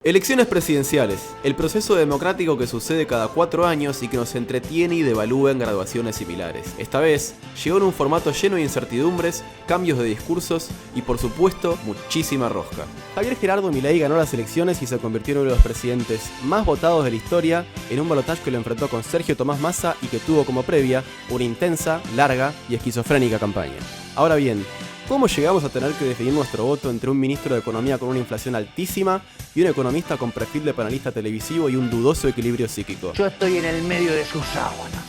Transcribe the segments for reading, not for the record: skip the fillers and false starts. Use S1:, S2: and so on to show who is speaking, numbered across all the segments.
S1: Elecciones presidenciales, el proceso democrático que sucede cada 4 años y que nos entretiene y devalúa en graduaciones similares. Esta vez, llegó en un formato lleno de incertidumbres, cambios de discursos y por supuesto, muchísima rosca. Javier Gerardo Milei ganó las elecciones y se convirtió en uno de los presidentes más votados de la historia en un balotaje que lo enfrentó con Sergio Tomás Massa y que tuvo como previa una intensa, larga y esquizofrénica campaña. Ahora bien, ¿cómo llegamos a tener que definir nuestro voto entre un ministro de Economía con una inflación altísima y un economista con perfil de panelista televisivo y un dudoso equilibrio psíquico?
S2: Yo estoy en el medio de sus sábanas.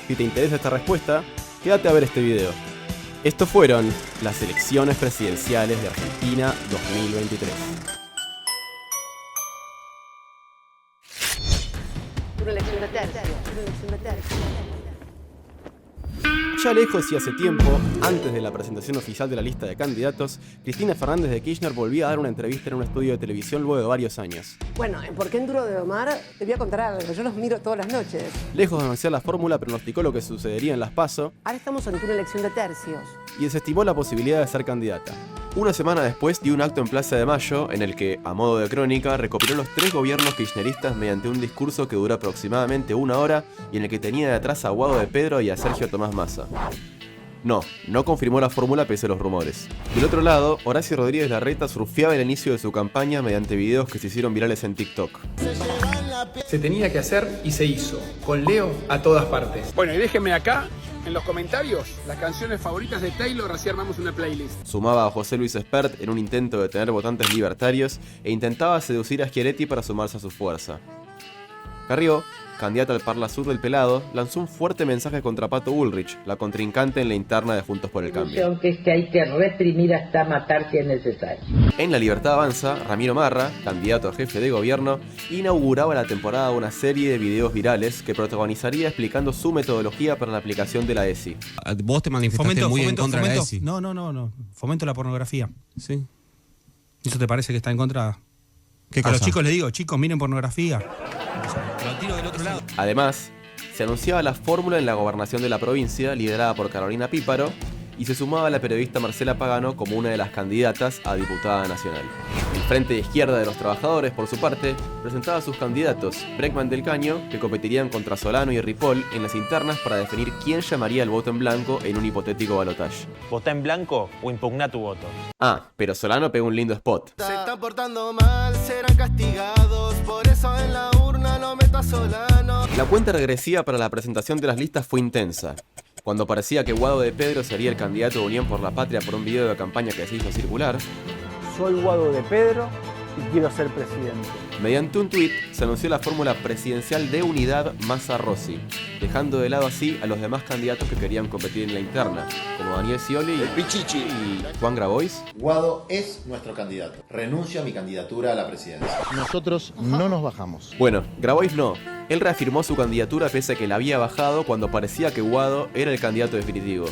S1: Si te interesa esta respuesta, quédate a ver este video. Estos fueron las elecciones presidenciales de Argentina 2023.
S3: Una elección de tercio.
S1: Ya lejos y hace tiempo, antes de la presentación oficial de la lista de candidatos, Cristina Fernández de Kirchner volvía a dar una entrevista en un estudio de televisión luego de varios años.
S3: Bueno, en ¿Por qué en Duro de Omar? Te voy a contar algo, yo los miro todas las noches.
S1: Lejos de anunciar la fórmula, pronosticó lo que sucedería en las PASO
S3: Ahora estamos ante una elección de tercios.
S1: y desestimó la posibilidad de ser candidata. Una semana después dio un acto en Plaza de Mayo en el que, a modo de crónica, recopiló los 3 gobiernos kirchneristas mediante un discurso que duró aproximadamente 1 hora y en el que tenía detrás a Guado de Pedro y a Sergio Tomás Massa. No confirmó la fórmula pese a los rumores. Del otro lado, Horacio Rodríguez Larreta surfeaba el inicio de su campaña mediante videos que se hicieron virales en TikTok.
S4: Se tenía que hacer y se hizo, con Leo a todas partes. Bueno, y déjenme acá, en los comentarios, las canciones favoritas de Taylor, así armamos una playlist.
S1: Sumaba a José Luis Espert en un intento de tener votantes libertarios e intentaba seducir a Schiaretti para sumarse a su fuerza. Carrió, candidata al Parla Sur del Pelado, lanzó un fuerte mensaje contra Pato Bullrich, la contrincante en la interna de Juntos por el Cambio.
S5: Que es que hay que reprimir hasta matar si es necesario.
S1: En La Libertad Avanza, Ramiro Marra, candidato a jefe de gobierno, inauguraba la temporada de una serie de videos virales que protagonizaría explicando su metodología para la aplicación de la ESI.
S6: Vos te manifestaste muy en contra de la ESI.
S7: No. Fomento la pornografía.
S6: Sí.
S7: ¿Eso te parece que está en contra?
S6: ¿Qué
S7: A
S6: cosa?
S7: los chicos les digo, chicos, miren pornografía. Lo tiro del otro lado.
S1: Además, se anunciaba la fórmula en la gobernación de la provincia, liderada por Carolina Píparo, y se sumaba la periodista Marcela Pagano como una de las candidatas a diputada nacional. El Frente de Izquierda de los Trabajadores, por su parte, presentaba a sus candidatos, Bregman del Caño, que competirían contra Solano y Ripoll en las internas para definir quién llamaría el voto en blanco en un hipotético balotaje.
S8: ¿Vota en blanco o impugna tu voto?
S1: Pero Solano pegó un lindo spot.
S9: Se están portando mal, serán castigados, por eso en la urna lo meto a Solano.
S1: La cuenta regresiva para la presentación de las listas fue intensa. Cuando parecía que Guado de Pedro sería el candidato de Unión por la Patria por un video de campaña que se hizo circular,
S2: Soy Guado de Pedro y quiero ser presidente.
S1: mediante un tuit se anunció la fórmula presidencial de unidad Massa-Rossi, dejando de lado así a los demás candidatos que querían competir en la interna, como Daniel Scioli y Juan Grabois.
S10: Guado es nuestro candidato. Renuncio a mi candidatura a la presidencia.
S11: Nosotros no nos bajamos.
S1: Bueno, Grabois no. Él reafirmó su candidatura pese a que la había bajado cuando parecía que Guado era el candidato definitivo.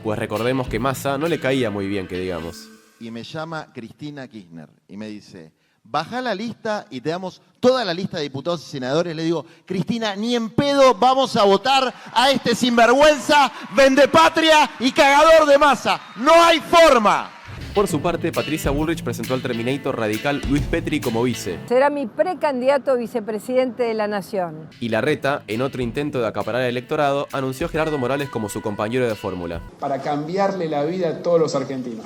S1: Pues recordemos que Massa no le caía muy bien, que digamos.
S11: Y me llama Cristina Kirchner y me dice, baja la lista y te damos toda la lista de diputados y senadores. Le digo, Cristina, ni en pedo vamos a votar a este sinvergüenza, vendepatria y cagador de Massa. ¡No hay forma!
S1: Por su parte, Patricia Bullrich presentó al terminator radical Luis Petri como vice.
S12: Será mi precandidato a vicepresidente de la Nación.
S1: Y Larreta, en otro intento de acaparar el electorado, anunció a Gerardo Morales como su compañero de fórmula.
S4: Para cambiarle la vida a todos los argentinos.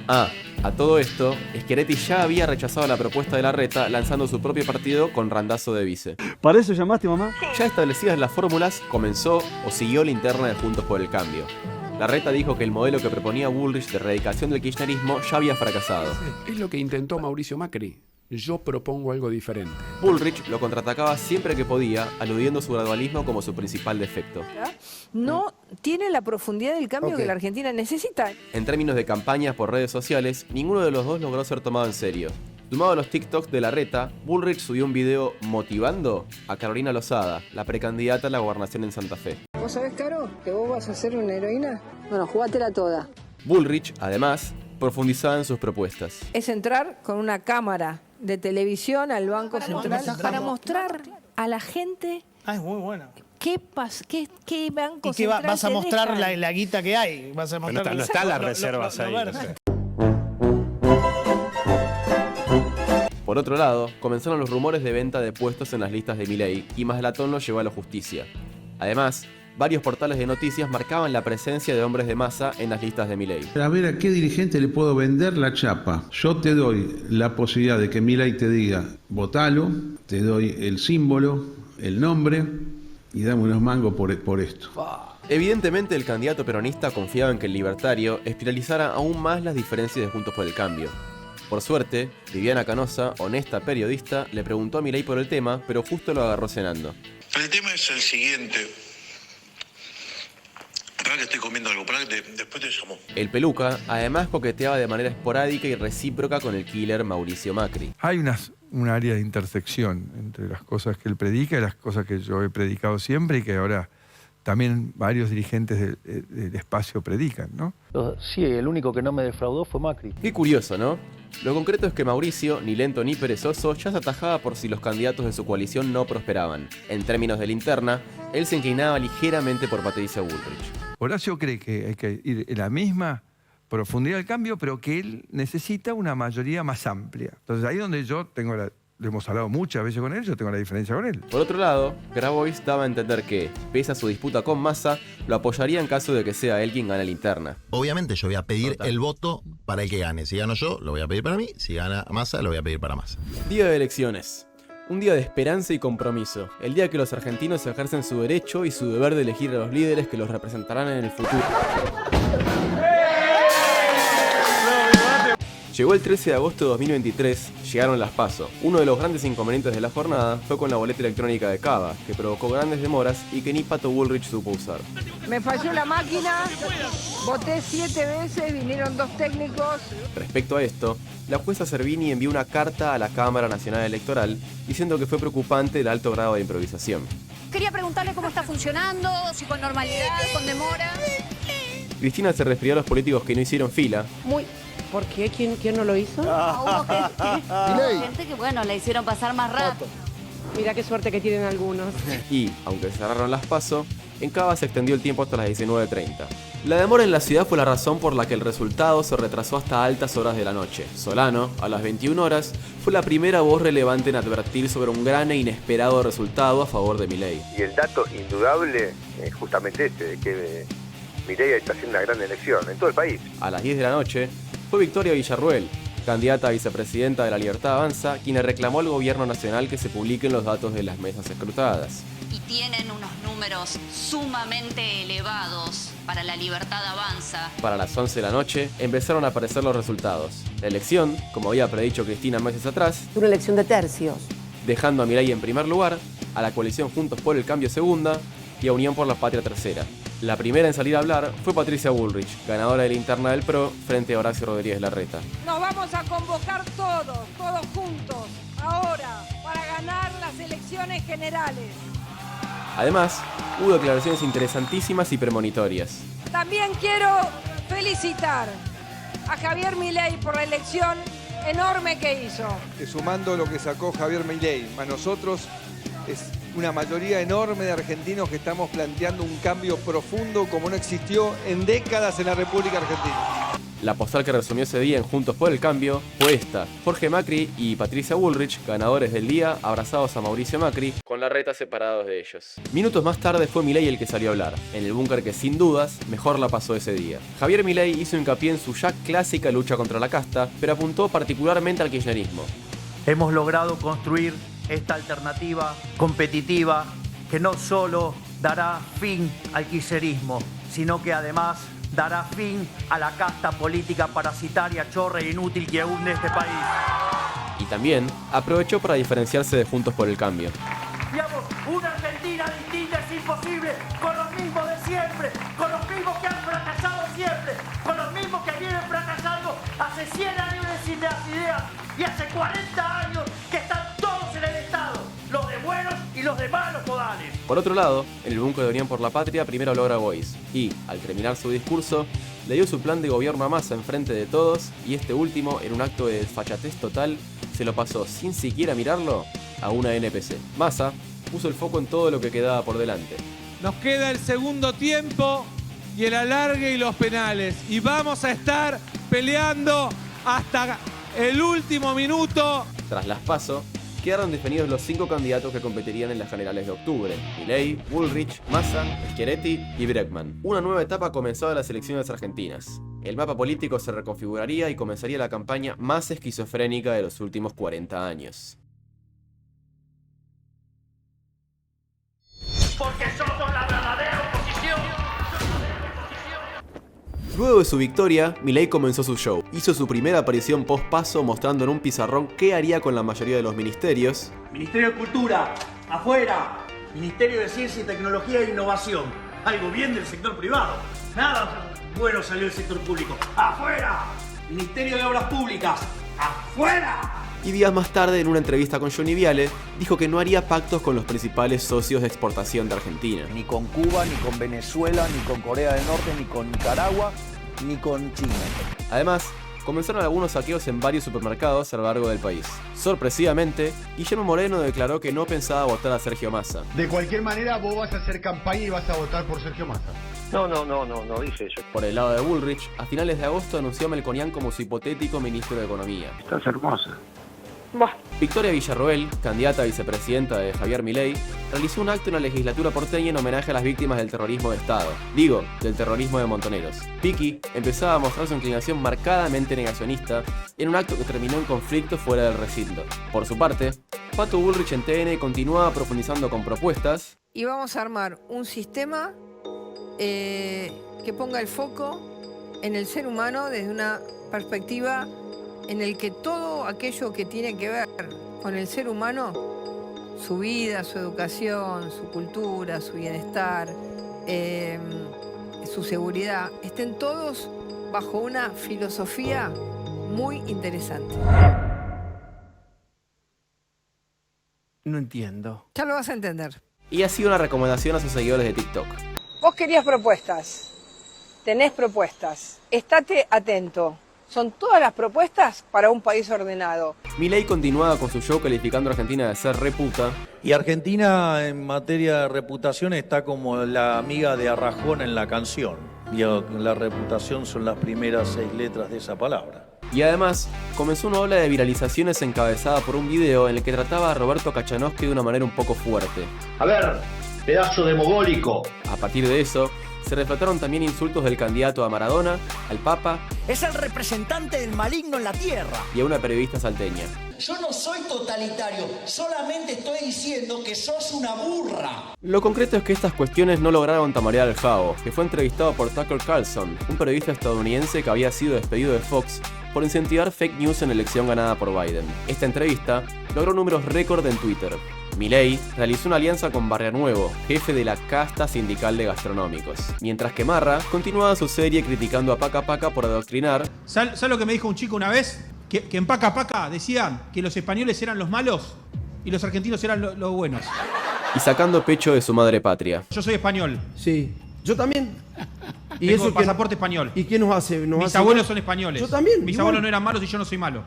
S1: A todo esto, Schiaretti ya había rechazado la propuesta de Larreta lanzando su propio partido con Randazzo de vice.
S2: ¿Para eso llamaste, mamá?
S1: Ya establecidas las fórmulas, comenzó o siguió la interna de Juntos por el Cambio. Larreta dijo que el modelo que proponía Bullrich de erradicación del kirchnerismo ya había fracasado.
S4: Es lo que intentó Mauricio Macri. Yo propongo algo diferente.
S1: Bullrich lo contraatacaba siempre que podía, aludiendo su gradualismo como su principal defecto.
S12: No tiene la profundidad del cambio que la Argentina necesita.
S1: En términos de campañas por redes sociales, ninguno de los dos logró ser tomado en serio. Sumado a los TikToks de Larreta, Bullrich subió un video motivando a Carolina Lozada, la precandidata a la gobernación en Santa Fe.
S12: ¿Vos sabés, Caro, que vos vas a ser una heroína? Bueno, jugátela toda.
S1: Bullrich, además, profundizaba en sus propuestas.
S12: Es entrar con una cámara de televisión al Banco Central para mostrar a la gente
S2: Es muy buena.
S12: qué Banco
S2: ¿Y qué
S12: Central
S2: vas a
S12: te
S2: mostrar
S12: deja?
S2: la guita que hay? Vas a mostrar
S8: no están las reservas ahí.
S1: Por Por otro lado, comenzaron los rumores de venta de puestos en las listas de Milei y Maslatón lo llevó a la justicia. Además, varios portales de noticias marcaban la presencia de hombres de Massa en las listas de Milei.
S13: A ver, ¿a qué dirigente le puedo vender la chapa? Yo te doy la posibilidad de que Milei te diga, votalo, te doy el símbolo, el nombre y dame unos mangos por esto.
S1: Evidentemente el candidato peronista confiaba en que el libertario espiralizara aún más las diferencias de Juntos por el Cambio. Por suerte, Viviana Canosa, honesta periodista, le preguntó a Milei por el tema, pero justo lo agarró cenando.
S14: El tema es el siguiente. Para que estoy comiendo algo, para que después te llamo.
S1: El peluca, además, coqueteaba de manera esporádica y recíproca con el killer Mauricio Macri.
S15: Hay un área de intersección entre las cosas que él predica y las cosas que yo he predicado siempre y que ahora también varios dirigentes del espacio predican, ¿no?
S2: Sí, el único que no me defraudó fue Macri.
S1: Qué curioso, ¿no? Lo concreto es que Mauricio, ni lento ni perezoso, ya se atajaba por si los candidatos de su coalición no prosperaban. En términos de linterna, él se inclinaba ligeramente por Patricia Bullrich.
S15: Horacio cree que hay que ir en la misma profundidad del cambio, pero que él necesita una mayoría más amplia. Entonces ahí donde yo tengo lo hemos hablado muchas veces con él, yo tengo la diferencia con él.
S1: Por otro lado, Grabois daba a entender que, pese a su disputa con Massa, lo apoyaría en caso de que sea él quien gane la interna.
S16: Obviamente yo voy a pedir el voto para el que gane. Si gano yo, lo voy a pedir para mí. Si gana Massa, lo voy a pedir para Massa.
S1: Día de elecciones. Un día de esperanza y compromiso. El día que los argentinos ejercen su derecho y su deber de elegir a los líderes que los representarán en el futuro. Llegó el 13 de agosto de 2023, llegaron las PASO. Uno de los grandes inconvenientes de la jornada fue con la boleta electrónica de Cava, que provocó grandes demoras y que ni Pato Bullrich supo usar.
S12: Me falló la máquina, voté 7 veces, vinieron 2 técnicos.
S1: Respecto a esto, la jueza Servini envió una carta a la Cámara Nacional Electoral diciendo que fue preocupante el alto grado de improvisación.
S17: Quería preguntarle cómo está funcionando, si con normalidad, con demora.
S1: Cristina se refirió a los políticos que no hicieron fila.
S3: ¿Por qué? ¿Quién no lo hizo?
S17: Hubo gente que, bueno, la hicieron pasar más rápido.
S3: Mirá qué suerte que tienen algunos.
S1: Y, aunque cerraron las PASO, en Cava se extendió el tiempo hasta las 19:30. La demora en la ciudad fue la razón por la que el resultado se retrasó hasta altas horas de la noche. Solano, a las 21 horas, fue la primera voz relevante en advertir sobre un gran e inesperado resultado a favor de Milei.
S18: Y el dato indudable es justamente este, de que Milei está haciendo una gran elección en todo el país.
S1: A las 10 de la noche, fue Victoria Villarruel, candidata a vicepresidenta de la Libertad Avanza, quien le reclamó al gobierno nacional que se publiquen los datos de las mesas escrutadas.
S17: Y tienen unos números sumamente elevados para la Libertad Avanza.
S1: Para las 11 de la noche empezaron a aparecer los resultados. La elección, como había predicho Cristina meses atrás,
S3: Una elección de tercios.
S1: dejando a Milei en primer lugar, a la coalición Juntos por el Cambio segunda y a Unión por la Patria tercera. La primera en salir a hablar fue Patricia Bullrich, ganadora de la interna del PRO frente a Horacio Rodríguez Larreta.
S12: Nos vamos a convocar todos juntos, ahora, para ganar las elecciones generales.
S1: Además, hubo declaraciones interesantísimas y premonitorias.
S12: También quiero felicitar a Javier Milei por la elección enorme que hizo.
S15: Sumando lo que sacó Javier Milei, más nosotros, es una mayoría enorme de argentinos que estamos planteando un cambio profundo como no existió en décadas en la República Argentina.
S1: La postal que resumió ese día en Juntos por el Cambio fue esta: Jorge Macri y Patricia Bullrich, ganadores del día, abrazados a Mauricio Macri, con Larreta separados de ellos. Minutos más tarde fue Milei el que salió a hablar, en el búnker que sin dudas mejor la pasó ese día. Javier Milei hizo hincapié en su ya clásica lucha contra la casta, pero apuntó particularmente al kirchnerismo.
S19: Hemos logrado construir esta alternativa competitiva que no solo dará fin al kirchnerismo, sino que además dará fin a la casta política parasitaria, chorra e inútil que hunde este país.
S1: Y también aprovechó para diferenciarse de Juntos por el Cambio.
S19: Digamos, una Argentina distinta es imposible, con los mismos de siempre, con los mismos que han fracasado siempre, con los mismos que vienen fracasando hace 100 años de las ideas y hace 40 años que están todos en el Estado, los de buenos y los de malos modales.
S1: Por otro lado, en el búnker de Unión por la Patria primero habló Grabois y, al terminar su discurso, le dio su plan de gobierno a Massa enfrente de todos y este último, en un acto de desfachatez total, se lo pasó sin siquiera mirarlo a una NPC. Massa puso el foco en todo lo que quedaba por delante.
S7: Nos queda el segundo tiempo y el alargue y los penales. Y vamos a estar peleando hasta el último minuto
S1: Tras las PASO, quedaron definidos los 5 candidatos que competirían en las generales de octubre: Milei, Bullrich, Massa, Schiaretti y Bregman. Una nueva etapa comenzaba en las elecciones argentinas. El mapa político se reconfiguraría y comenzaría la campaña más esquizofrénica de los últimos 40 años.
S19: Porque somos la verdadera oposición.
S1: Luego de su victoria, Milei comenzó su show. Hizo su primera aparición post-PASO mostrando en un pizarrón qué haría con la mayoría de los ministerios.
S19: Ministerio de Cultura, afuera. Ministerio de Ciencia y Tecnología e Innovación. Algo bien del sector privado. Nada bueno salió del sector público. ¡Afuera! Ministerio de Obras Públicas. ¡Afuera!
S1: Y días más tarde, en una entrevista con Johnny Viale, dijo que no haría pactos con los principales socios de exportación de Argentina.
S2: Ni con Cuba, ni con Venezuela, ni con Corea del Norte, ni con Nicaragua, ni con China.
S1: Además, comenzaron algunos saqueos en varios supermercados a lo largo del país. Sorpresivamente, Guillermo Moreno declaró que no pensaba votar a Sergio Massa.
S20: De cualquier manera, vos vas a hacer campaña y vas a votar por Sergio Massa.
S18: No dice eso.
S1: Por el lado de Bullrich, a finales de agosto anunció a Melconian como su hipotético ministro de Economía.
S18: Estás hermosa.
S1: Victoria Villarroel, candidata a vicepresidenta de Javier Milei, realizó un acto en la legislatura porteña en homenaje a las víctimas del terrorismo de Estado. Digo, del terrorismo de Montoneros. Vicky empezaba a mostrar su inclinación marcadamente negacionista en un acto que terminó en conflicto fuera del recinto. Por su parte, Pato Bullrich en TN continuaba profundizando con propuestas.
S12: Y vamos a armar un sistema que ponga el foco en el ser humano desde una perspectiva en el que todo aquello que tiene que ver con el ser humano, su vida, su educación, su cultura, su bienestar, su seguridad, estén todos bajo una filosofía muy interesante.
S2: No entiendo.
S12: Ya lo vas a entender.
S1: Y ha sido una recomendación a sus seguidores de TikTok.
S12: Vos querías propuestas, tenés propuestas, estate atento. Son todas las propuestas para un país ordenado.
S1: Milei continuaba con su show calificando a Argentina de ser reputa.
S21: Y Argentina en materia de reputación está como la amiga de Arjona en la canción. Y la reputación son las primeras 6 letras de esa palabra.
S1: Y además, comenzó una ola de viralizaciones encabezada por un video en el que trataba a Roberto Kachanowski de una manera un poco fuerte.
S20: A ver, pedazo de mogólico.
S1: A partir de eso, se reflotaron también insultos del candidato a Maradona, al Papa.
S19: Es el representante del maligno en la tierra.
S1: Y a una periodista salteña.
S19: Yo no soy totalitario, solamente estoy diciendo que sos una burra.
S1: Lo concreto es que estas cuestiones no lograron tamarear al Javo, que fue entrevistado por Tucker Carlson, un periodista estadounidense que había sido despedido de Fox por incentivar fake news en la elección ganada por Biden. Esta entrevista logró números récord en Twitter. Milei realizó una alianza con Barrianuevo, jefe de la casta sindical de gastronómicos, mientras que Marra continuaba su serie criticando a Paca Paca por adoctrinar.
S22: ¿Sabes lo que me dijo un chico una vez? Que en Paca Paca decían que los españoles eran los malos y los argentinos eran los buenos.
S1: Y sacando pecho de su madre patria.
S22: Yo soy español.
S23: Sí, yo también.
S22: Y tengo pasaporte español.
S23: ¿Y qué nos hace?
S22: Mis abuelos son españoles.
S23: Yo también.
S22: Mis abuelos no eran malos y yo no soy malo.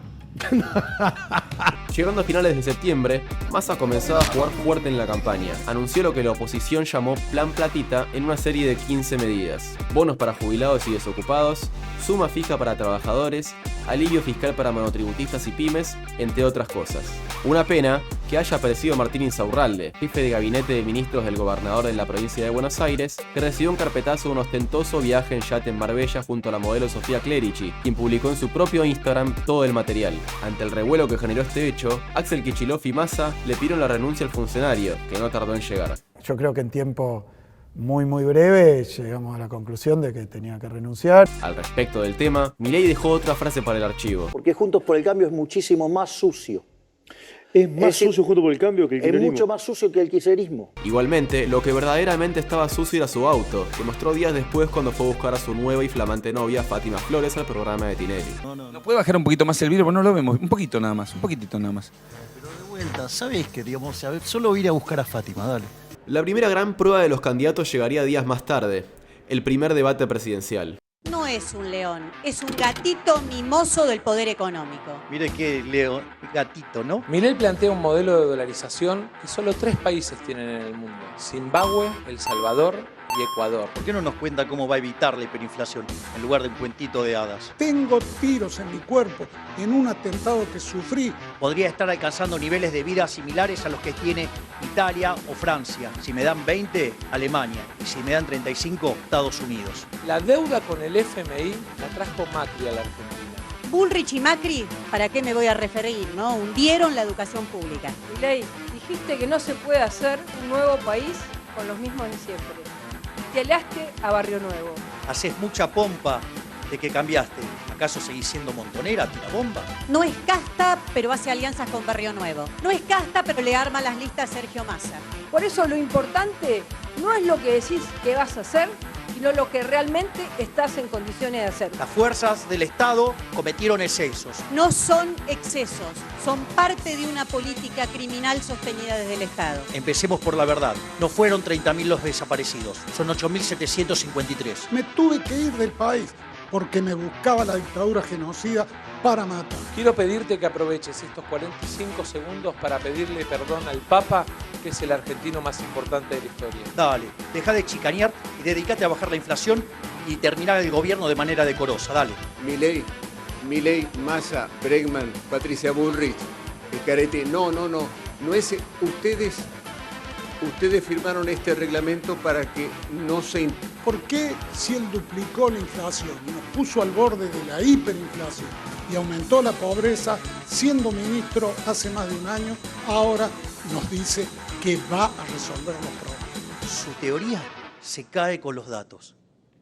S1: Llegando a finales de septiembre, Massa comenzaba a jugar fuerte en la campaña. Anunció lo que la oposición llamó Plan Platita en una serie de 15 medidas. Bonos para jubilados y desocupados, suma fija para trabajadores, alivio fiscal para monotributistas y pymes, entre otras cosas. Una pena que haya aparecido Martín Insaurralde, jefe de gabinete de ministros del gobernador de la provincia de Buenos Aires, que recibió un carpetazo de un ostentoso viaje en yate en Marbella junto a la modelo Sofía Clerici, quien publicó en su propio Instagram todo el material. Ante el revuelo que generó este hecho, Axel Kicillof y Massa le pidieron la renuncia al funcionario, que no tardó en llegar.
S24: Yo creo que en tiempo muy breve llegamos a la conclusión de que tenía que renunciar.
S1: Al respecto del tema, Milei dejó otra frase para el archivo.
S25: Porque Juntos por el Cambio es muchísimo más sucio.
S26: Es más sucio Juntos por el Cambio que el kirchnerismo.
S25: Es mucho más sucio que el kirchnerismo.
S1: Igualmente, lo que verdaderamente estaba sucio era su auto, que mostró días después cuando fue a buscar a su nueva y flamante novia, Fátima Flores, al programa de Tinelli.
S27: ¿No puede bajar un poquito más el vidrio? Porque no lo vemos. Un poquito nada más, un poquitito nada más.
S25: Pero de vuelta, ¿sabes qué? Digamos, a ver, solo ir a buscar a Fátima, dale.
S1: La primera gran prueba de los candidatos llegaría días más tarde, el primer debate presidencial.
S28: No es un león, es un gatito mimoso del poder económico.
S25: Mire qué león, gatito, ¿no?
S29: Milei plantea un modelo de dolarización que solo 3 países tienen en el mundo: Zimbabue, El Salvador
S4: y Ecuador.
S25: ¿Por qué no nos cuenta cómo va a evitar la hiperinflación en lugar de un cuentito de hadas?
S5: Tengo tiros en mi cuerpo en un atentado que sufrí.
S25: Podría estar alcanzando niveles de vida similares a los que tiene Italia o Francia. Si me dan 20, Alemania. Y si me dan 35, Estados Unidos.
S4: La deuda con el FMI la trajo Macri a la Argentina.
S28: Bullrich y Macri, ¿para qué me voy a referir, no? Hundieron la educación pública.
S6: Milei, dijiste que no se puede hacer un nuevo país con los mismos de siempre. Y te alaste a Barrio Nuevo.
S25: Haces mucha pompa de que cambiaste. ¿Acaso seguís siendo montonera, tirabomba?
S28: No es casta, pero hace alianzas con Barrio Nuevo. No es casta, pero le arma las listas a Sergio Massa.
S6: Por eso lo importante no es lo que decís que vas a hacer, sino lo que realmente estás en condiciones de hacer.
S25: Las fuerzas del Estado cometieron excesos.
S28: No son excesos, son parte de una política criminal sostenida desde el Estado.
S25: Empecemos por la verdad. No fueron 30.000 los desaparecidos, son 8.753.
S5: Me tuve que ir del país porque me buscaba la dictadura genocida para matar.
S4: Quiero pedirte que aproveches estos 45 segundos para pedirle perdón al Papa, que es el argentino más importante de la historia.
S25: Dale, deja de chicanear y dedícate a bajar la inflación y terminar el gobierno de manera decorosa. Dale.
S8: Milei, Massa, Bregman, Patricia Bullrich, Carete. No es. Ustedes firmaron este reglamento para que no se...
S5: ¿Por qué si él duplicó la inflación, nos puso al borde de la hiperinflación y aumentó la pobreza, siendo ministro hace más de un año, ahora nos dice que va a resolver los problemas?
S25: Su teoría se cae con los datos.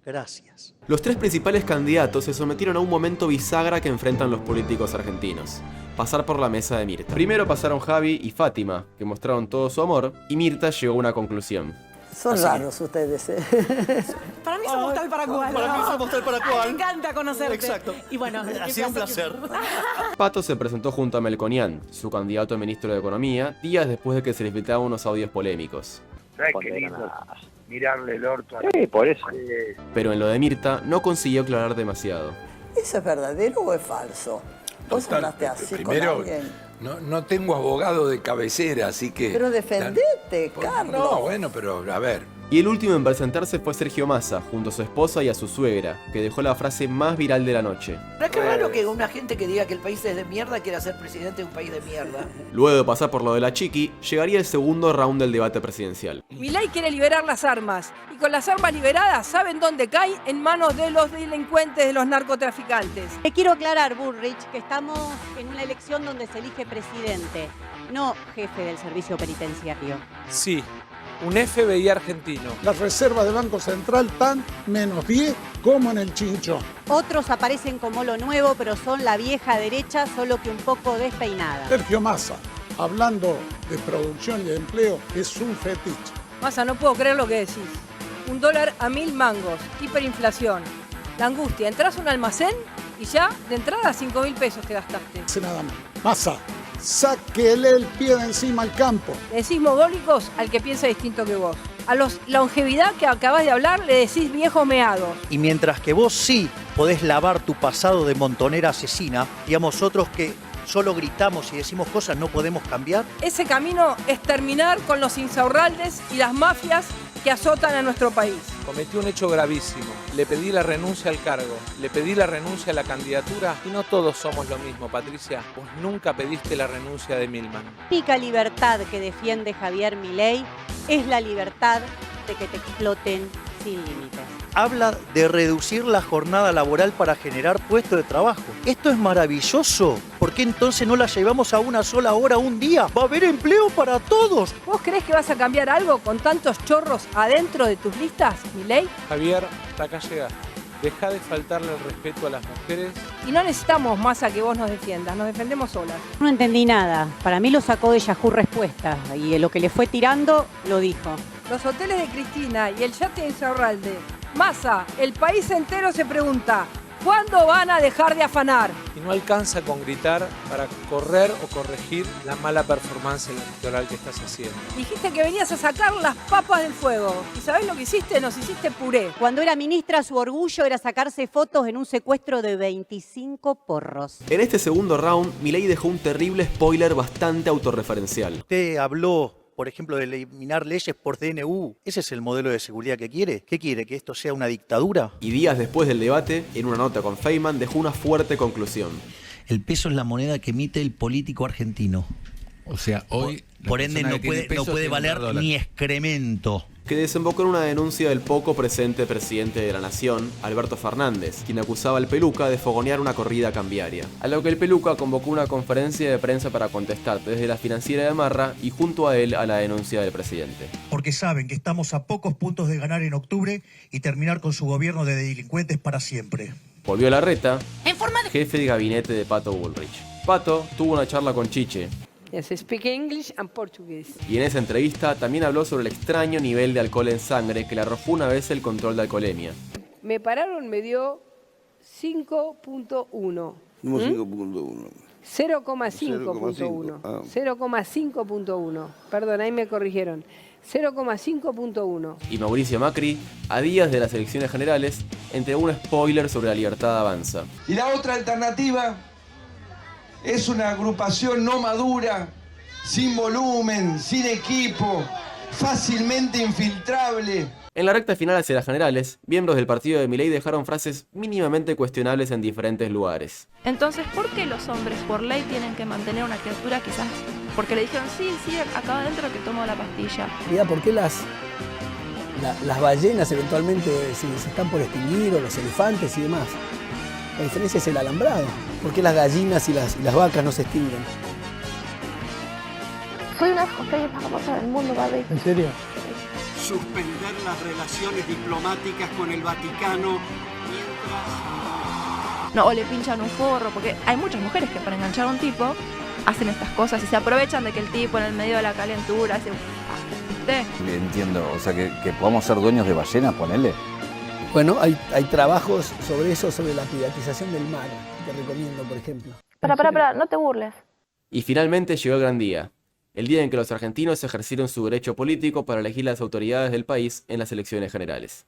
S25: Gracias.
S1: Los tres principales candidatos se sometieron a un momento bisagra que enfrentan los políticos argentinos: pasar por la mesa de Mirta. Primero pasaron Javi y Fátima, que mostraron todo su amor, y Mirta llegó a una conclusión.
S3: Son raros ustedes,
S9: Para mí somos tal para cual.
S25: Para mí somos tal para cual.
S9: Me encanta conocerte.
S25: Exacto.
S9: Y bueno,
S25: ha sido un placer.
S1: Pato se presentó junto a Melconian, su candidato a ministro de Economía, días después de que se les filtraban unos audios polémicos.
S18: ¿Sabes qué lindo? Mirarle el orto a
S8: por eso.
S1: Pero en lo de Mirta no consiguió aclarar demasiado.
S3: ¿Eso es verdadero o es falso? ¿Vos hablaste así
S10: primero,
S3: con alguien?
S10: No tengo abogado de cabecera, así que...
S3: Pero defendete, Carlos.
S10: No, bueno, pero a ver.
S1: Y el último en presentarse fue Sergio Massa, junto a su esposa y a su suegra, que dejó la frase más viral de la noche.
S9: ¿No es que raro que una gente que diga que el país es de mierda quiera ser presidente de un país de mierda?
S1: Luego de pasar por lo de la Chiqui, llegaría el segundo round del debate presidencial.
S6: Milei quiere liberar las armas. Y con las armas liberadas, ¿saben dónde caen? En manos de los delincuentes, de los narcotraficantes.
S28: Te quiero aclarar, Bullrich, que estamos en una elección donde se elige presidente, no jefe del servicio penitenciario.
S4: Sí, un FBI argentino.
S5: Las reservas del Banco Central están menos 10 como en el Chinchón.
S28: Otros aparecen como lo nuevo, pero son la vieja derecha, solo que un poco despeinada.
S5: Sergio Massa, hablando de producción y de empleo, es un fetiche.
S6: Massa, no puedo creer lo que decís. $1 a 1.000 mangos, hiperinflación. La angustia, entras a un almacén y ya de entrada 5.000 pesos te gastaste.
S5: Hace nada más. Massa, sáquele el pie de encima al campo.
S6: Le decís mogólicos al que piensa distinto que vos. A los longevidad que acabás de hablar le decís viejos meados.
S25: Y mientras que vos sí podés lavar tu pasado de montonera asesina, digamos otros que solo gritamos y decimos cosas no podemos cambiar.
S6: Ese camino es terminar con los insaurraldes y las mafias que azotan a nuestro país.
S4: Cometí un hecho gravísimo. Le pedí la renuncia al cargo, le pedí la renuncia a la candidatura y no todos somos lo mismo, Patricia. Vos nunca pediste la renuncia de Milman.
S28: La única libertad que defiende Javier Milei es la libertad de que te exploten sin límites.
S25: Habla de reducir la jornada laboral para generar puestos de trabajo. Esto es maravilloso. ¿Por qué entonces no la llevamos a una sola hora un día? Va a haber empleo para todos.
S6: ¿Vos creés que vas a cambiar algo con tantos chorros adentro de tus listas, Milei?
S4: Javier, hasta acá llegaste. Deja de faltarle el respeto a las mujeres.
S6: Y no necesitamos más a que vos nos defiendas, nos defendemos solas.
S28: No entendí nada. Para mí lo sacó de Yahoo Respuestas y lo que le fue tirando lo dijo.
S6: Los hoteles de Cristina y el yate de Insaurralde. Massa, el país entero se pregunta, ¿cuándo van a dejar de afanar?
S4: Y no alcanza con gritar para correr o corregir la mala performance electoral que estás haciendo.
S6: Dijiste que venías a sacar las papas del fuego. ¿Y sabés lo que hiciste? Nos hiciste puré.
S28: Cuando era ministra, su orgullo era sacarse fotos en un secuestro de 25 porros.
S1: En este segundo round, Milei dejó un terrible spoiler bastante autorreferencial.
S25: Usted habló por ejemplo, de eliminar leyes por DNU. ¿Ese es el modelo de seguridad que quiere? ¿Qué quiere? ¿Que esto sea una dictadura?
S1: Y días después del debate, en una nota con Feynman, dejó una fuerte conclusión.
S7: El peso es la moneda que emite el político argentino.
S10: O sea, hoy...
S7: Por ende no puede valer ni excremento.
S1: Que desembocó en una denuncia del poco presente presidente de la Nación, Alberto Fernández, quien acusaba al Peluca de fogonear una corrida cambiaria. A lo que el Peluca convocó una conferencia de prensa para contestar desde la financiera de Marra y junto a él a la denuncia del presidente.
S25: Porque saben que estamos a pocos puntos de ganar en octubre y terminar con su gobierno de delincuentes para siempre.
S1: Volvió Larreta, jefe de gabinete de Pato Bullrich. Pato tuvo una charla con Chiche.
S12: Yes, speak English and Portuguese.
S1: Y en esa entrevista también habló sobre el extraño nivel de alcohol en sangre que le arrojó una vez el control de alcoholemia.
S12: Me pararon, me dio 5.1.
S11: ¿Cómo 5.1?
S12: 0,5.1. 0,5.1. Perdón, ahí me corrigieron. 0,5.1.
S1: Y Mauricio Macri, a días de las elecciones generales, entregó un spoiler sobre La Libertad Avanza.
S13: Y la otra alternativa es una agrupación no madura, sin volumen, sin equipo, fácilmente infiltrable.
S1: En la recta final hacia las generales, miembros del partido de Milei dejaron frases mínimamente cuestionables en diferentes lugares.
S14: Entonces, ¿por qué los hombres por ley tienen que mantener una criatura quizás? Porque le dijeron, sí, acá adentro que tomo la pastilla.
S15: Mira, ¿por qué las ballenas eventualmente se están por extinguir, o los elefantes y demás? La diferencia es el alambrado. ¿Por qué las gallinas y las vacas no se extinguen?
S14: Soy una de las cosplayers más famosas del mundo, Barbie.
S15: ¿En serio?
S16: Suspender las relaciones diplomáticas con el Vaticano
S14: No, o le pinchan un forro, porque hay muchas mujeres que para enganchar a un tipo hacen estas cosas y se aprovechan de que el tipo en el medio de la calentura hace... ¿Viste?
S17: Entiendo, o sea que podamos ser dueños de ballenas, ponele.
S15: Bueno, hay trabajos sobre eso, sobre la privatización del mar, que recomiendo, por ejemplo.
S14: Para, no te burles.
S1: Y finalmente llegó el gran día. El día en que los argentinos ejercieron su derecho político para elegir las autoridades del país en las elecciones generales.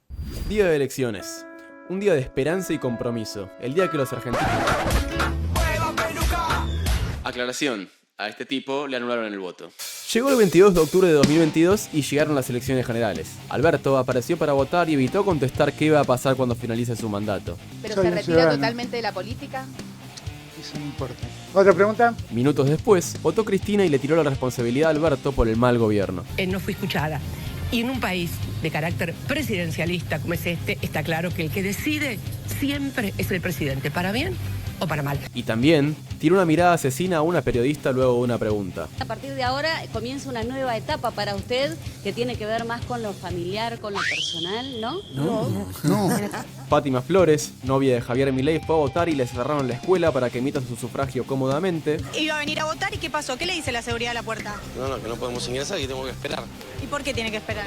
S1: Día de elecciones. Un día de esperanza y compromiso. El día que los argentinos... Aclaración. A este tipo le anularon el voto. Llegó el 22 de octubre de 2022 y llegaron las elecciones generales. Alberto apareció para votar y evitó contestar qué iba a pasar cuando finalice su mandato.
S28: ¿Pero se retira totalmente de la política?
S16: Eso no importa. ¿Otra pregunta?
S1: Minutos después, votó Cristina y le tiró la responsabilidad a Alberto por el mal gobierno.
S23: No fui escuchada. Y en un país de carácter presidencialista como es este, está claro que el que decide siempre es el presidente, para bien o para mal.
S1: Y también tiró una mirada asesina a una periodista luego de una pregunta.
S28: A partir de ahora comienza una nueva etapa para usted que tiene que ver más con lo familiar, con lo personal, ¿no?
S15: No.
S1: Fátima Flores, novia de Javier Milei, fue a votar y le cerraron la escuela para que emita su sufragio cómodamente.
S29: Iba a venir a votar y ¿qué pasó? ¿Qué le dice la seguridad a la puerta?
S30: No, que no podemos ingresar y tengo que esperar.
S29: ¿Y por qué tiene que esperar?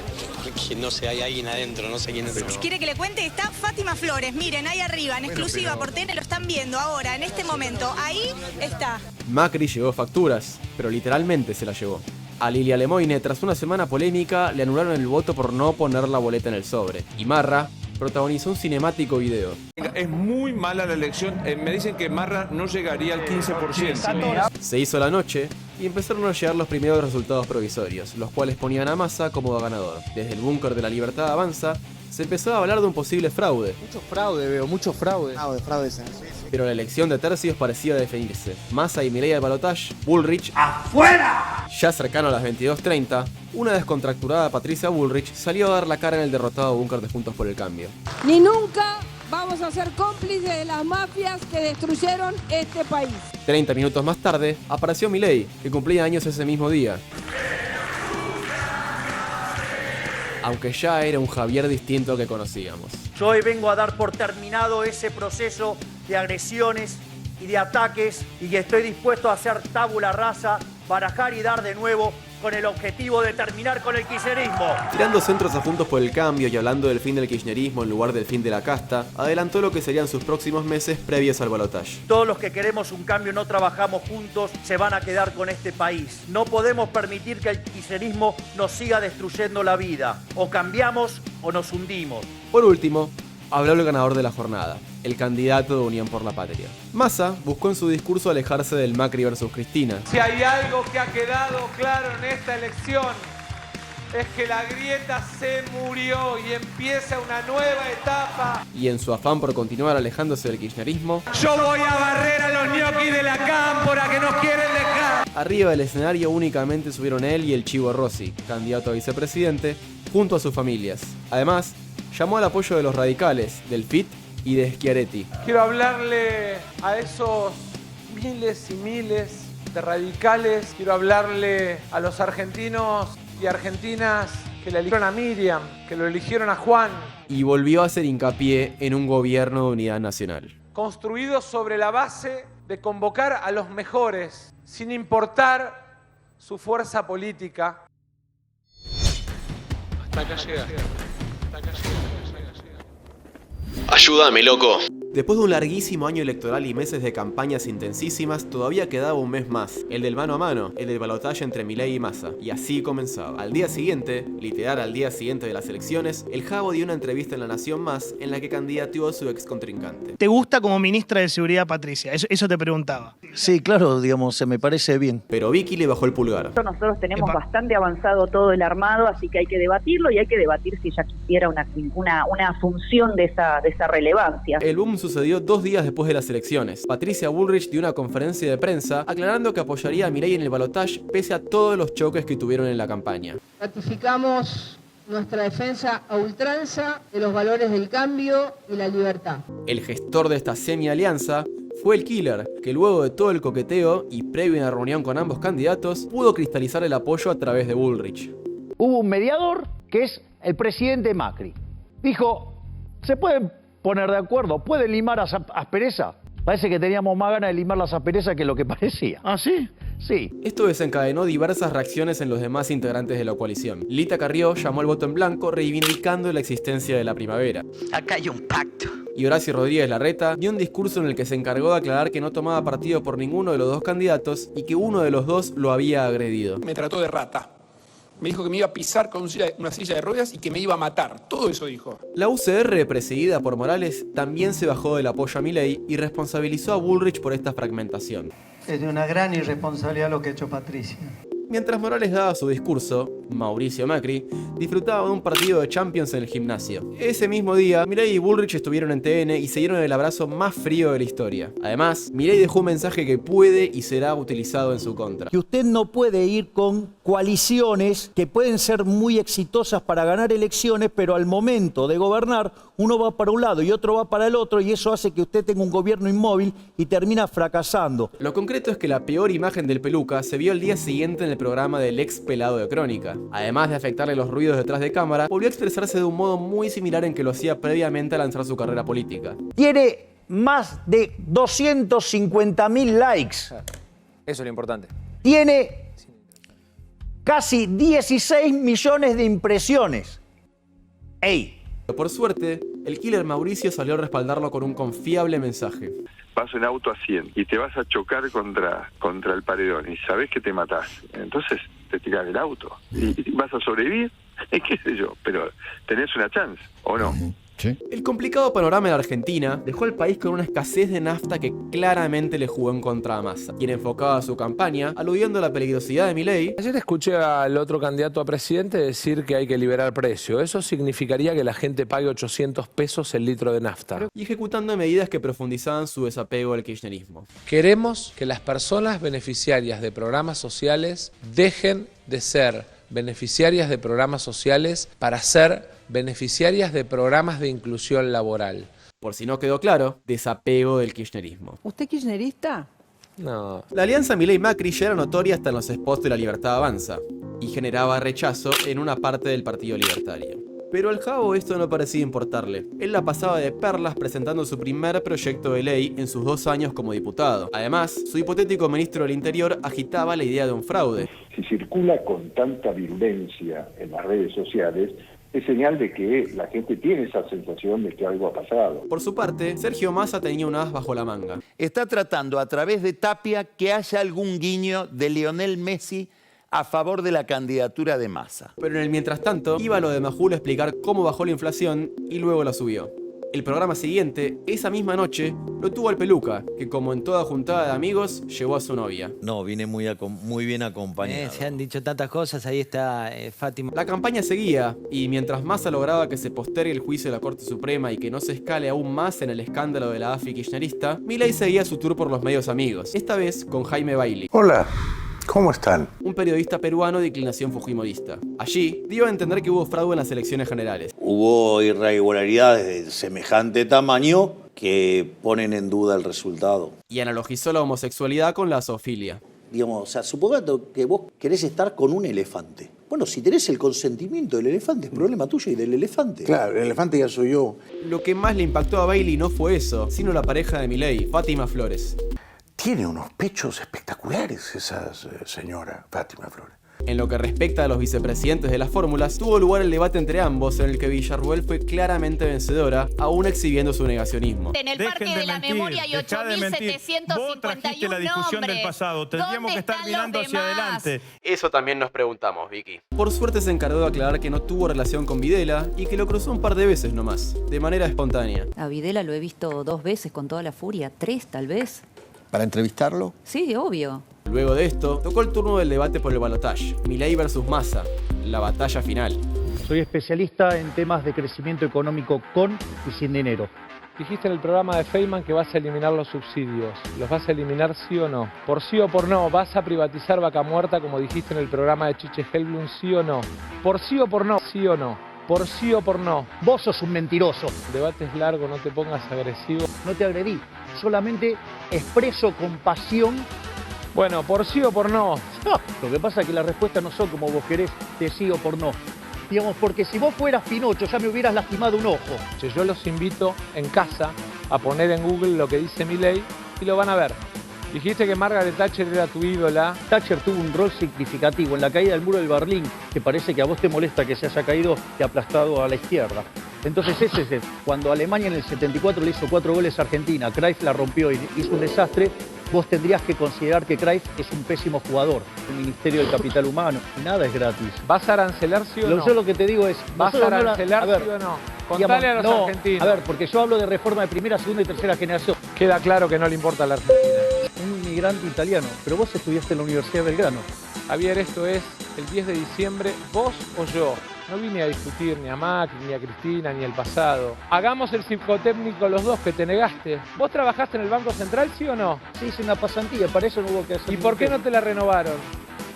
S30: Que no sé, hay alguien adentro, no sé quién es.
S29: ¿Quiere que le cuente? Está Fátima Flores, miren, ahí arriba, en exclusiva por TN, lo están viendo ahora, en este momento. Ahí está.
S1: Macri llevó facturas, pero literalmente se la llevó. A Lilia Lemoine, tras una semana polémica, le anularon el voto por no poner la boleta en el sobre. Y Marra protagonizó un cinemático video.
S31: Es muy mala la elección. Me dicen que Marra no llegaría al 15%.
S1: Se hizo la noche y empezaron a llegar los primeros resultados provisorios, los cuales ponían a Massa como ganador. Desde el búnker de La Libertad Avanza, se empezó a hablar de un posible fraude.
S15: Mucho fraude, veo, mucho fraude. Fraude.
S1: Pero la elección de tercios parecía definirse. Massa y Milei al balotaje, Bullrich
S16: ¡afuera!
S1: Ya cercano a las 22:30, una descontracturada Patricia Bullrich salió a dar la cara en el derrotado búnker de Juntos por el Cambio.
S12: Ni nunca vamos a ser cómplices de las mafias que destruyeron este país.
S1: 30 minutos más tarde, apareció Milei, que cumplía años ese mismo día. Aunque ya era un Javier distinto al que conocíamos.
S25: Yo hoy vengo a dar por terminado ese proceso de agresiones y de ataques y que estoy dispuesto a hacer tabula rasa, barajar y dar de nuevo con el objetivo de terminar con el kirchnerismo.
S1: Tirando centros a Juntos por el Cambio y hablando del fin del kirchnerismo en lugar del fin de la casta, adelantó lo que serían sus próximos meses previos al balotaje.
S25: Todos los que queremos un cambio y no trabajamos juntos se van a quedar con este país. No podemos permitir que el kirchnerismo nos siga destruyendo la vida. O cambiamos o nos hundimos.
S1: Por último, habló el ganador de la jornada, el candidato de Unión por la Patria. Massa buscó en su discurso alejarse del Macri versus Cristina.
S4: Si hay algo que ha quedado claro en esta elección es que la grieta se murió y empieza una nueva etapa.
S1: Y en su afán por continuar alejándose del kirchnerismo,
S4: Yo voy a barrer a los ñoquis de la cámpora que nos quieren dejar.
S1: arriba del escenario únicamente subieron él y el Chivo Rossi, candidato a vicepresidente, junto a sus familias. Además, llamó al apoyo de los radicales, del FIT y de Schiaretti.
S4: Quiero hablarle a esos miles y miles de radicales. Quiero hablarle a los argentinos y argentinas que le eligieron a Miriam, que lo eligieron a Juan.
S1: Y volvió a hacer hincapié en un gobierno de unidad nacional.
S4: Construido sobre la base de convocar a los mejores, sin importar su fuerza política. Hasta acá llega.
S1: Ayúdame, loco. Después de un larguísimo año electoral y meses de campañas intensísimas, todavía quedaba un mes más, el del mano a mano, el del balotaje entre Milei y Massa. Y así comenzaba. Al día siguiente, literal al día siguiente de las elecciones, el Jabo dio una entrevista en La Nación Más en la que candidateó a su ex contrincante.
S2: ¿Te gusta como ministra de Seguridad, Patricia? Eso te preguntaba.
S7: Sí, claro, digamos, se me parece bien.
S1: Pero Vicky le bajó el pulgar.
S3: Nosotros tenemos bastante avanzado todo el armado, así que hay que debatirlo y hay que debatir si ella quisiera una asunción de esa relevancia.
S1: El boom sucedió 2 días después de las elecciones. Patricia Bullrich dio una conferencia de prensa aclarando que apoyaría a Milei en el balotaje pese a todos los choques que tuvieron en la campaña.
S8: Ratificamos nuestra defensa a ultranza de los valores del cambio y la libertad.
S1: El gestor de esta semi-alianza fue el Killer, que luego de todo el coqueteo y previo a una reunión con ambos candidatos, pudo cristalizar el apoyo a través de Bullrich.
S18: Hubo un mediador que es el presidente Macri. Dijo, se pueden poner de acuerdo, pueden limar aspereza. Parece que teníamos más ganas de limar las asperezas que lo que parecía.
S7: ¿Ah, sí?
S18: Sí.
S1: Esto desencadenó diversas reacciones en los demás integrantes de la coalición. Lita Carrió llamó al voto en blanco reivindicando la existencia de la primavera.
S9: Acá hay un pacto.
S1: Y Horacio Rodríguez Larreta dio un discurso en el que se encargó de aclarar que no tomaba partido por ninguno de los dos candidatos y que uno de los dos lo había agredido.
S19: Me trató de rata. Me dijo que me iba a pisar con una silla de ruedas y que me iba a matar. Todo eso dijo.
S1: La UCR, presidida por Morales, también se bajó del apoyo a Milei y responsabilizó a Bullrich por esta fragmentación.
S20: Es de una gran irresponsabilidad lo que ha hecho Patricia.
S1: Mientras Morales daba su discurso, Mauricio Macri disfrutaba de un partido de Champions en el gimnasio. Ese mismo día, Milei y Bullrich estuvieron en TN y se dieron el abrazo más frío de la historia. Además, Milei dejó un mensaje que puede y será utilizado en su contra.
S18: Que usted no puede ir con coaliciones que pueden ser muy exitosas para ganar elecciones, pero al momento de gobernar, uno va para un lado y otro va para el otro, y eso hace que usted tenga un gobierno inmóvil y termina fracasando.
S1: Lo concreto es que la peor imagen del Peluca se vio el día siguiente en el programa del ex pelado de Crónica. Además de afectarle los ruidos detrás de cámara, volvió a expresarse de un modo muy similar en que lo hacía previamente a lanzar su carrera política.
S18: Tiene más de 250.000 likes.
S4: Eso es lo importante.
S18: Tiene casi 16 millones de impresiones. ¡Ey!
S1: Por suerte, el Killer Mauricio salió a respaldarlo con un confiable mensaje.
S21: Vas en auto a 100 y te vas a chocar contra el paredón y sabés que te matás. Entonces te tirás del auto y vas a sobrevivir, qué sé yo, pero tenés una chance, ¿o no?
S1: ¿Sí? El complicado panorama en Argentina dejó al país con una escasez de nafta que claramente le jugó en contra a Massa, quien enfocaba su campaña aludiendo a la peligrosidad de Milei.
S4: Ayer escuché al otro candidato a presidente decir que hay que liberar precio. Eso significaría que la gente pague 800 pesos el litro de nafta.
S1: Y ejecutando medidas que profundizaban su desapego al kirchnerismo.
S4: Queremos que las personas beneficiarias de programas sociales dejen de ser beneficiarias de programas sociales para ser beneficiarias de programas de inclusión laboral.
S1: Por si no quedó claro, desapego del kirchnerismo.
S12: ¿Usted kirchnerista?
S4: No.
S1: La alianza Milei-Macri ya era notoria hasta en los spots de La Libertad Avanza y generaba rechazo en una parte del Partido Libertario. Pero al Jabo esto no parecía importarle. Él la pasaba de perlas presentando su primer proyecto de ley en sus 2 años como diputado. Además, su hipotético ministro del Interior agitaba la idea de un fraude.
S22: Si circula con tanta virulencia en las redes sociales, es señal de que la gente tiene esa sensación de que algo ha pasado.
S1: Por su parte, Sergio Massa tenía un as bajo la manga.
S21: Está tratando a través de Tapia que haya algún guiño de Lionel Messi a favor de la candidatura de Massa.
S1: Pero en el mientras tanto, iba lo de Majul a explicar cómo bajó la inflación y luego la subió. El programa siguiente, esa misma noche, lo tuvo al Peluca, que como en toda juntada de amigos, llevó a su novia.
S5: No, vine muy bien acompañado.
S6: Se han dicho tantas cosas, ahí está Fátima.
S1: La campaña seguía, y mientras Massa lograba que se postergue el juicio de la Corte Suprema y que no se escale aún más en el escándalo de la AFI kirchnerista, Milei seguía su tour por los medios amigos, esta vez con Jaime Bailey.
S10: Hola. ¿Cómo están?
S1: Un periodista peruano de inclinación fujimorista. Allí dio a entender que hubo fraude en las elecciones generales.
S11: Hubo irregularidades de semejante tamaño que ponen en duda el resultado.
S1: Y analogizó la homosexualidad con la zoofilia.
S11: Digamos, o sea, supongamos que vos querés estar con un elefante. Bueno, si tenés el consentimiento del elefante, es problema tuyo y del elefante.
S10: Claro, el elefante ya soy yo.
S1: Lo que más le impactó a Bailey no fue eso, sino la pareja de Milei, Fátima Flores.
S10: Tiene unos pechos espectaculares esa señora, Fátima Flores.
S1: En lo que respecta a los vicepresidentes de las fórmulas, tuvo lugar el debate entre ambos en el que Villarruel fue claramente vencedora, aún exhibiendo su negacionismo.
S13: En el Parque de la Memoria hay 8.751
S14: Vos trajiste la discusión del pasado, tendríamos que estar mirando hacia adelante.
S1: Eso también nos preguntamos, Vicky. Por suerte se encargó de aclarar que no tuvo relación con Videla y que lo cruzó un par de veces nomás, de manera espontánea.
S17: A Videla lo he visto 2 veces con toda la furia, 3 tal vez.
S10: ¿Para entrevistarlo?
S17: Sí, obvio.
S1: Luego de esto, tocó el turno del debate por el balotaje. Milei versus Massa, la batalla final.
S18: Soy especialista en temas de crecimiento económico con y sin dinero.
S4: Dijiste en el programa de Feynman que vas a eliminar los subsidios. ¿Los vas a eliminar sí o no? Por sí o por no, ¿vas a privatizar Vaca Muerta como dijiste en el programa de Chiche Helblum, sí o no? Por sí o por no, sí o no. Por sí o por no.
S18: Vos sos un mentiroso.
S4: El debate es largo, no te pongas agresivo.
S18: No te agredí, solamente expreso con pasión.
S4: Bueno, por sí o por no.
S18: No, lo que pasa es que las respuestas no son como vos querés, de sí o por no. Digamos, porque si vos fueras Pinocho ya me hubieras lastimado un ojo.
S4: Yo los invito en casa a poner en Google lo que dice Milei y lo van a ver. Dijiste que Margaret Thatcher era tu ídola.
S18: Thatcher tuvo un rol significativo en la caída del muro del Berlín, que parece que a vos te molesta que se haya caído y aplastado a la izquierda. Entonces ese es cuando Alemania en el 74 le hizo 4 goles a Argentina, Cruyff la rompió y hizo un desastre, vos tendrías que considerar que Cruyff es un pésimo jugador. El Ministerio del Capital Humano, nada es gratis.
S4: ¿Vas a arancelar sí o no?
S18: Yo lo que te digo es...
S4: ¿Vas a arancelar sí o no? Contale a los argentinos.
S18: A ver, porque yo hablo de reforma de primera, segunda y tercera generación.
S4: Queda claro que no le importa a la Argentina.
S18: Un inmigrante italiano, pero vos estudiaste en la Universidad de Belgrano.
S4: Javier, esto es el 10 de diciembre, vos o yo. No vine a discutir ni a Macri, ni a Cristina, ni el pasado. Hagamos el psicotécnico los dos que te negaste. ¿Vos trabajaste en el Banco Central, sí o no?
S18: Sí, hice una pasantía, para eso no hubo que hacer.
S4: ¿Y por qué no te la renovaron?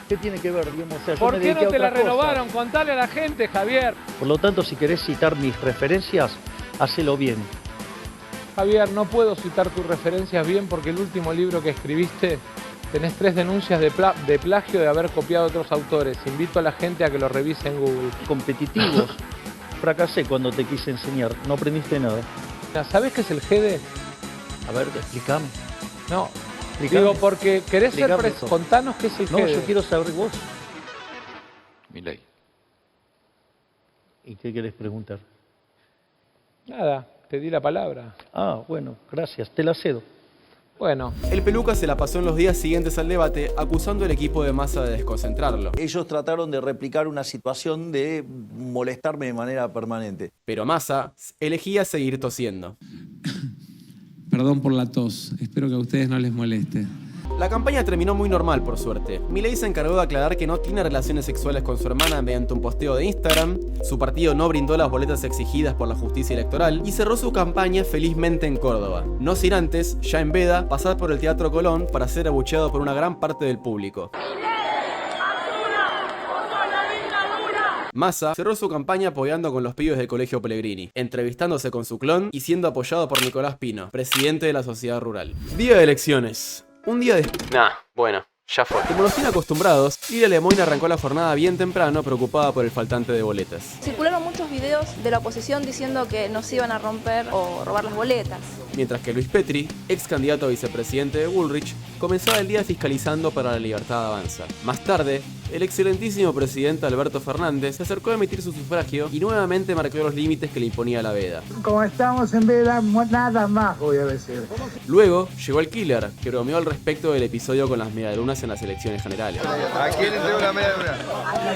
S18: ¿Qué tiene que ver, digamos? O sea,
S4: ¿Por qué no te la renovaron? Contale a la gente, Javier.
S18: Por lo tanto, si querés citar mis referencias, hacelo bien.
S4: Javier, no puedo citar tus referencias bien porque el último libro que escribiste tenés 3 denuncias de plagio de haber copiado a otros autores. Invito a la gente a que lo revise en Google.
S18: Competitivos. Fracasé cuando te quise enseñar. No aprendiste nada.
S4: ¿Sabés qué es el GEDE?
S18: A ver, explícame.
S4: No. Digo, porque querés ser contanos qué es el GEDE.
S18: No, yo quiero saber vos.
S31: Milei.
S18: ¿Y qué querés preguntar?
S4: Nada, te di la palabra.
S18: Ah, bueno, gracias, te la cedo.
S4: Bueno.
S1: El Peluca se la pasó en los días siguientes al debate acusando al equipo de Massa de desconcentrarlo.
S5: Ellos trataron de replicar una situación de molestarme de manera permanente.
S1: Pero Massa elegía seguir tosiendo.
S17: Perdón por la tos, espero que a ustedes no les moleste.
S1: La campaña terminó muy normal, por suerte. Milei se encargó de aclarar que no tiene relaciones sexuales con su hermana mediante un posteo de Instagram, su partido no brindó las boletas exigidas por la justicia electoral y cerró su campaña felizmente en Córdoba. No sin antes, ya en veda, pasar por el Teatro Colón para ser abucheado por una gran parte del público. Massa cerró su campaña apoyando con los pibes del Colegio Pellegrini, entrevistándose con su clon y siendo apoyado por Nicolás Pino, presidente de la Sociedad Rural. Día de elecciones. Un día de... bueno, ya fue. Como nos tiene acostumbrados, Lilia Lemoyne arrancó la jornada bien temprano, preocupada por el faltante de boletas.
S23: Circularon muchos videos de la oposición diciendo que nos iban a romper o robar las boletas.
S1: Mientras que Luis Petri, ex candidato a vicepresidente de Bullrich, comenzaba el día fiscalizando para La Libertad Avanza. Más tarde, el excelentísimo presidente Alberto Fernández se acercó a emitir su sufragio y nuevamente marcó los límites que le imponía la veda.
S24: Como estamos en veda, nada más voy a decir.
S1: Luego llegó el killer, que bromeó al respecto del episodio con las medialunas en las elecciones generales.
S26: ¿A quién le entregó la medialuna?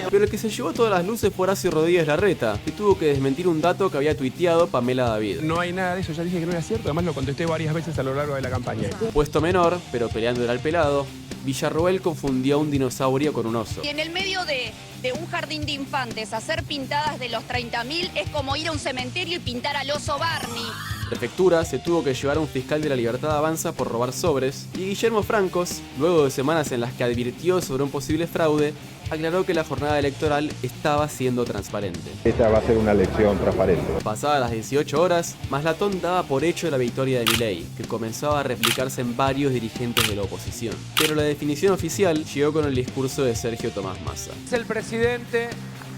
S1: Pero el que se llevó todas las luces fue Horacio Rodríguez Larreta, que tuvo tuvo que desmentir un dato que había tuiteado Pamela David.
S19: No hay nada de eso, ya dije que no era cierto, además lo contesté varias veces a lo largo de la campaña.
S1: Puesto menor, pero peleando era el pelado, Villarroel confundió a un dinosaurio con un oso.
S13: Y en el medio de un jardín de infantes, hacer pintadas de los 30.000 es como ir a un cementerio y pintar al oso Barney.
S1: Prefectura se tuvo que llevar a un fiscal de la Libertad Avanza por robar sobres, y Guillermo Francos, luego de semanas en las que advirtió sobre un posible fraude, aclaró que la jornada electoral estaba siendo transparente.
S22: Esta va a ser una elección transparente.
S1: Pasadas las 18 horas, Maslatón daba por hecho la victoria de Milei, que comenzaba a replicarse en varios dirigentes de la oposición. Pero la definición oficial llegó con el discurso de Sergio Tomás Massa.
S4: Es el presidente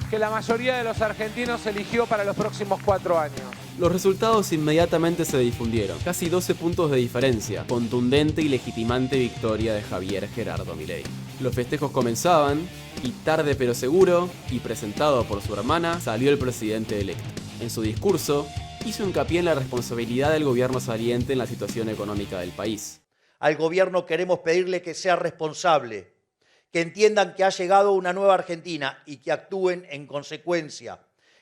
S4: que la mayoría de los argentinos eligió para los próximos 4 años.
S1: Los resultados inmediatamente se difundieron, casi 12 puntos de diferencia, contundente y legitimante victoria de Javier Gerardo Milei. Los festejos comenzaban, y tarde pero seguro, y presentado por su hermana, salió el presidente electo. En su discurso, hizo hincapié en la responsabilidad del gobierno saliente en la situación económica del país.
S18: Al gobierno queremos pedirle que sea responsable, que entiendan que ha llegado una nueva Argentina y que actúen en consecuencia,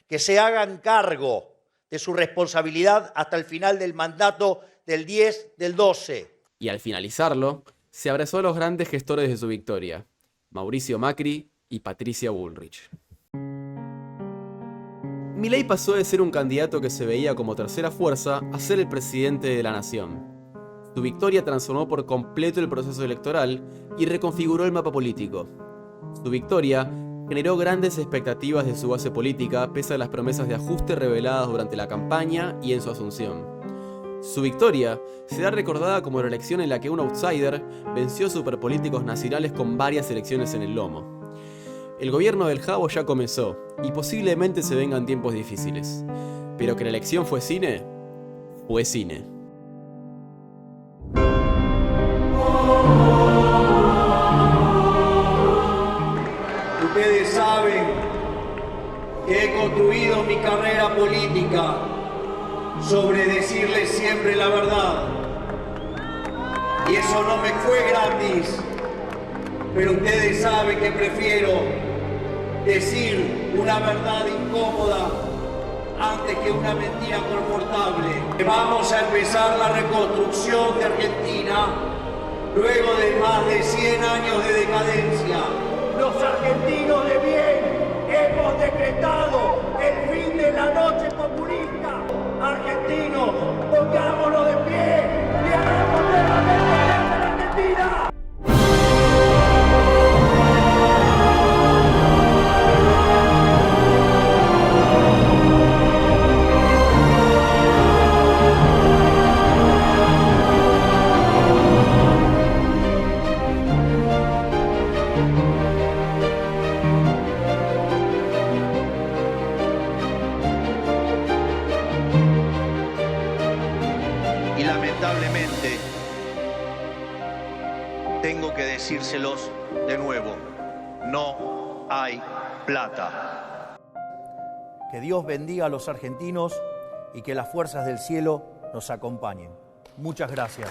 S18: que se hagan cargo de su responsabilidad hasta el final del mandato del 10 del 12.
S1: Y al finalizarlo, se abrazó a los grandes gestores de su victoria, Mauricio Macri y Patricia Bullrich. Milei pasó de ser un candidato que se veía como tercera fuerza a ser el presidente de la nación. Su victoria transformó por completo el proceso electoral y reconfiguró el mapa político. Su victoria generó grandes expectativas de su base política pese a las promesas de ajuste reveladas durante la campaña y en su asunción. Su victoria será recordada como la elección en la que un outsider venció a superpolíticos nacionales con varias elecciones en el lomo. El gobierno del Jabo ya comenzó y posiblemente se vengan tiempos difíciles. Pero que la elección fue cine, fue cine.
S18: Ustedes saben que he construido mi carrera política sobre decirles siempre la verdad. Y eso no me fue gratis, pero ustedes saben que prefiero decir una verdad incómoda antes que una mentira confortable. Vamos a empezar la reconstrucción de Argentina luego de más de 100 años de decadencia. Los argentinos de bien hemos decretado el fin de la noche populista. Argentinos, pongámonos de pie y hagamos nuevamente grande la Argentina. Y lamentablemente tengo que decírselos de nuevo, no hay plata. Que Dios bendiga a los argentinos y que las fuerzas del cielo nos acompañen. Muchas gracias.